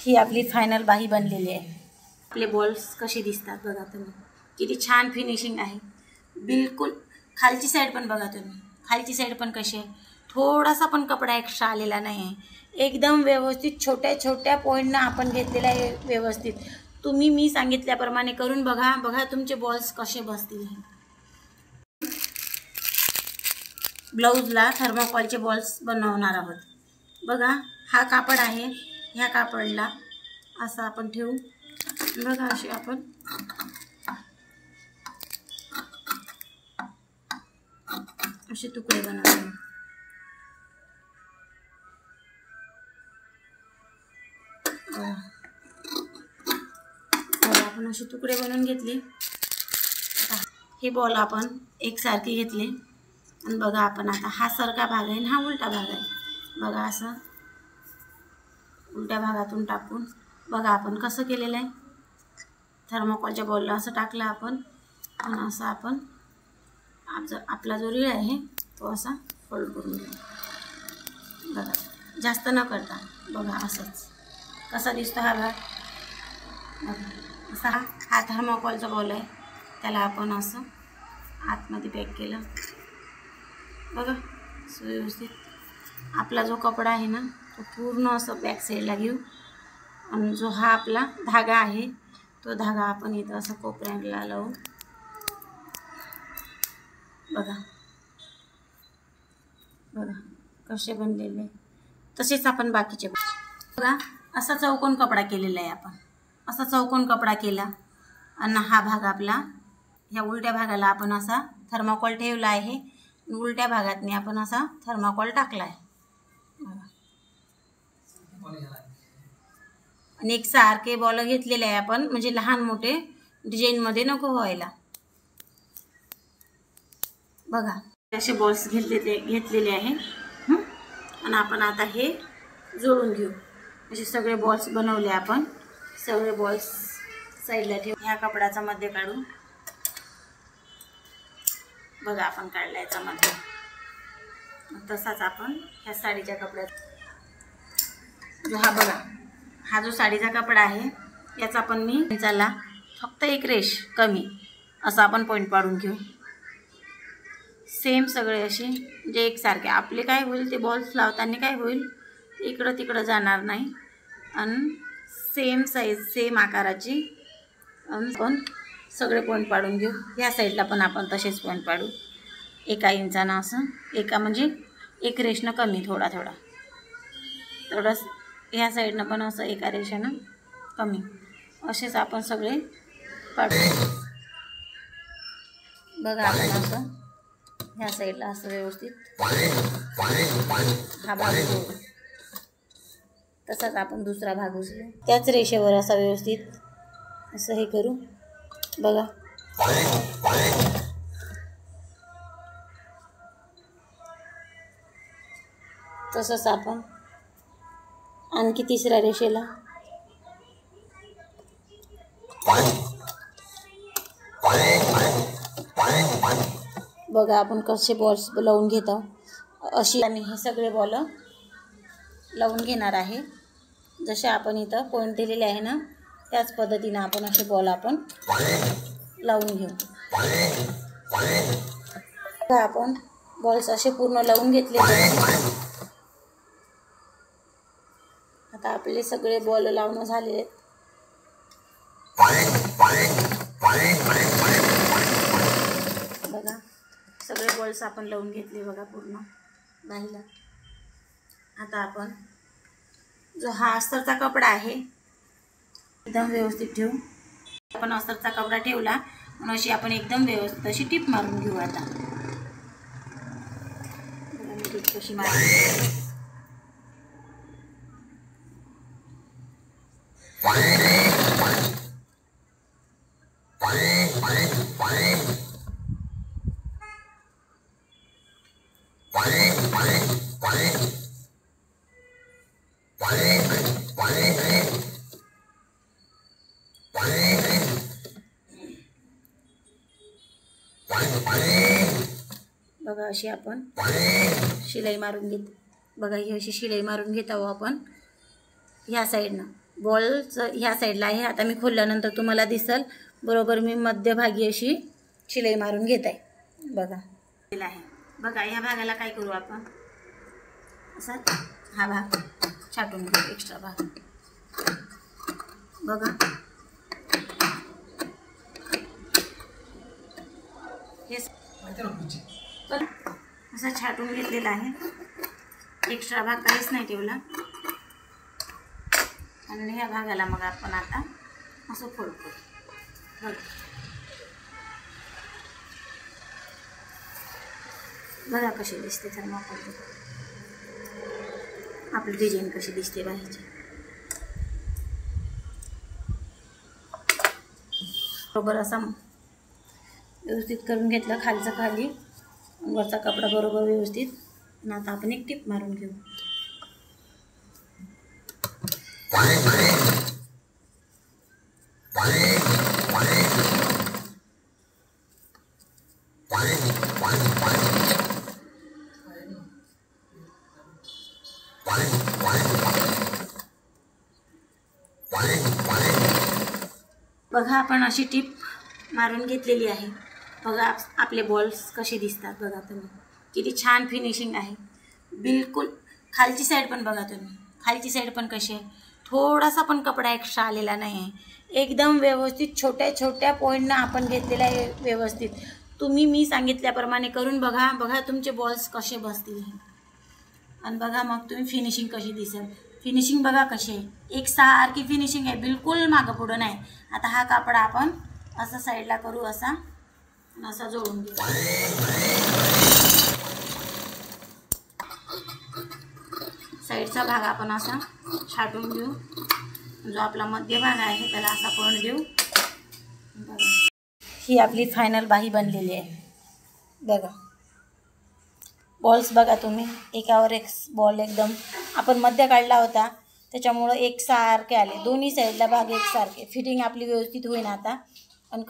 ही आपली फायनल बाही बनलेली आहे। आपले बॉल्स कसे दिसतात बघा तुम्ही, किती छान फिनिशिंग आहे। बिलकुल खालची साईड पण बघा तुम्ही, खालची साईड पण कशी आहे, थोडासा पण कपडा एक्स्ट्रा आलेला नाही आहे। एकदम व्यवस्थित छोट्या छोट्या पॉईंटनं आपण घेतलेला आहे व्यवस्थित। तुम्ही मी सांगितल्याप्रमाणे करून बघा, बघा तुमचे बॉल्स कसे बसतील। ब्लाऊजला थर्माकोलचे बॉल्स बनवणार आहोत। बघा हा कापड आहे, ह्या कापडला असं आपण ठेवू, बघा असे आपण असे तुकडे बनवू। आपण असे तुकडे बनवून घेतले। हे बॉल आपण एकसारखे घेतले आणि बघा आपण आता हा सरका भाग आहे, हा उलटा भाग आहे। बघा असं उलट्या भागातून टाकून बघा आपण कसं केलेलं आहे। थर्माकोलच्या बॉलला असं टाकलं आपण आणि असं आपण आपला जो रीळ आहे तो असा फोल्ड करून घ्या। बघा जास्त न करता, बघा असंच कसा दिसतो हा भाग। बघा असा हा थर्माकोलचा बॉल आहे, त्याला आपण असं आतमध्ये पॅक केलं। बघा सुव्यवस्थित आपला जो कपडा आहे ना तो पूर्ण असं बॅक साईडला घेऊ आणि जो हा आपला धागा आहे तो धागा आपण इथं असं कोपऱ्याला लावू। बघा बघा कसे बनलेले, तसेच आपण बाकीचे बघा असा चौकोन कपडा केलेला आहे आपण। असा चौकोन कपडा केला आणि हा भाग आपला, ह्या उलट्या भागाला आपण असा थर्माकोल ठेवला आहे, उलट्या भागातनी आपण असा थर्माकोल टाकला आहे। आणि एक सारखे बॉल घेतलेले आहे आपण, म्हणजे लहान मोठे डिझाईन मध्ये नको व्हायला। बघा असे बॉल्स घेतलेले आहे आणि आपण आता हे जोडून घेऊ। असे सगळे बॉल्स बनवले आपण, सगळे बॉल्स साईडला ठेवू। ह्या कपड्याचा मध्ये काढू, बघा आपण काढला याचा मध्ये। तसाच आपण ह्या साडीच्या कपड्यात जो हा बघा हा जो साडीचा कपडा आहे याचा पण मी चला फक्त एक रेष कमी असं आपण पॉईंट पाडून घेऊ। सेम सगळे असे म्हणजे एकसारखे आपले काय होईल, ते बॉल्स लावताना काय होईल इकडं तिकडं जाणार नाही आणि सेम साईज सेम आकाराची पण सगळे पॉईंट पाडून घेऊ। ह्या साईडला पण आपण तसेच पॉईंट पाडू, एका इंचानं असं, एका म्हणजे एक रेषनं कमी थोडा थोडा थोडंच, ह्या साईडनं पण असं एका रेषेनं कमी, असेच आपण सगळे पाडू। बघा आपण असं ह्या साईडला असं व्यवस्थित हा भाग जोडू, तसाच आपण दुसरा भाग उचलू, त्याच रेषेवर असा व्यवस्थित असं हे करू। बघा तसंच आपण आणखी तिसऱ्या रेषेला बघा आपण कसे बॉल्स लावून घेत आहोत। अशी आम्ही हे सगळे बॉल लावून घेणार आहे, जसे आपण इथं पॉईंट दिलेले आहे ना त्याच पद्धतीने आपण असे बॉल आपण लावून घेऊ। आपण बॉल्स असे पूर्ण लावून घेतलेले आहेत। आता आपले सगळे बॉल लावणं झाले आहेत। बघा सगळे बॉल्स आपण लावून घेतले बघा पूर्ण बाहीला। आता आपण जो हा अस्तरचा कपडा आहे एकदम व्यवस्थित ठेवू। आपण अस्तरचा कपडा ठेवला म्हणून अशी आपण एकदम व्यवस्थित अशी टिप मारून घेऊ। आता टिप कशी मारायची, बघा अशी आपण शिलाई मारून घेत, बघा ही अशी शिलाई मारून घेत आहोत आपण ह्या साईडनं, बॉलचं ह्या साईडला आहे. आता मी खोलल्यानंतर तुम्हाला दिसल बरोबर मी मध्यभागी अशी शिलाई मारून घेत आहे. बघा आहे. बघा ह्या भागाला काय करू आपण, असा हा भाग छाटून घेऊ, एक्स्ट्रा भाग. बघा हे असा छाटून घेतलेला आहे. एक्स्ट्रा भाग काहीच नाही ठेवला. आणि ह्या भागाला मग आपण आता असं फोल्ड करू. बघा बघा कशी दिसते थर्माकोल, आपली डिझाईन कशी दिसते बाहेरची. बरोबर असा व्यवस्थित करून घेतलं, खालचं खाली वरचा कपडा बरोबर व्यवस्थित. आणि आता आपण एक टिप मारून घेऊ. बघा आपण अशी टिप मारून घेतलेली आहे. बघा आपले बॉल्स कसे दिसतात. बघा तुम्ही किती छान फिनिशिंग आहे. बिलकुल खालची साईड पण बघा तुम्ही, खालची साईड पण कशी आहे. थोडासा पण कपडा एक्स्ट्रा आलेला नाही आहे. एकदम व्यवस्थित छोट्या छोट्या पॉईंटनं आपण घेतलेला आहे व्यवस्थित. तुम्ही मी सांगितल्याप्रमाणे करून बघा. बघा तुमचे बॉल्स कसे बसतील आणि बघा मग तुम्ही फिनिशिंग कशी दिसेल. फिनिशिंग बघा कशी आहे, एकसारखी फिनिशिंग आहे, बिलकुल मागं पुढं नाही. आता हा कापडा आपण असा साईडला करू, असा असा जोडून घेऊ. साईडचा भाग आपण असा छाटून घेऊ. जो आपला मध्य भाग आहे त्याला असा पण देऊ. बघा ही आपली फायनल बाही बनलेली आहे. बघा बॉल्स बघा तुम्ही, एकावर एक बॉल एकदम आपण मध्य काढला होता त्याच्यामुळं एकसारखे आले. दोन्ही साईडला भाग एकसारखे. फिटिंग आपली व्यवस्थित होईन आता. आणि